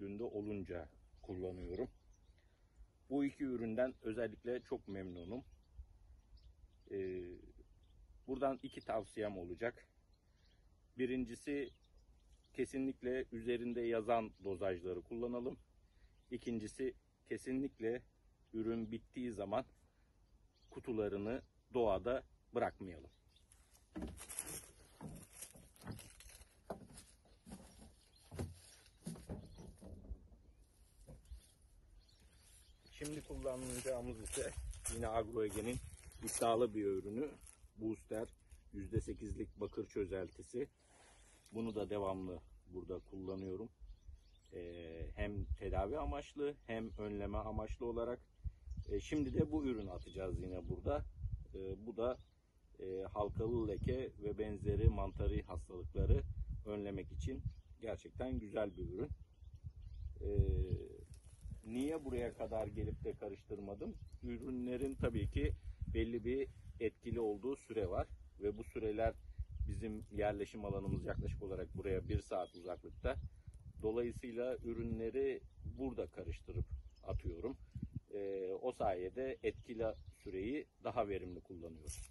büyüklüğünde olunca kullanıyorum. Bu iki üründen özellikle çok memnunum. Buradan iki tavsiyem olacak. Birincisi, kesinlikle üzerinde yazan dozajları kullanalım. İkincisi, kesinlikle ürün bittiği zaman kutularını doğada bırakmayalım. Şimdi kullanacağımız ise yine Agroege'nin iddialı bir ürünü, Booster %8'lik bakır çözeltisi. Bunu da devamlı burada kullanıyorum. Hem tedavi amaçlı hem önleme amaçlı olarak. Şimdi de bu ürünü atacağız yine burada. Bu da halkalı leke ve benzeri mantarı hastalıkları önlemek için gerçekten güzel bir ürün. Niye buraya kadar gelip de karıştırmadım? Ürünlerin tabii ki belli bir etkili olduğu süre var ve bu süreler bizim yerleşim alanımız yaklaşık olarak buraya 1 saat uzaklıkta. Dolayısıyla ürünleri burada karıştırıp atıyorum. O sayede etkili süreyi daha verimli kullanıyoruz.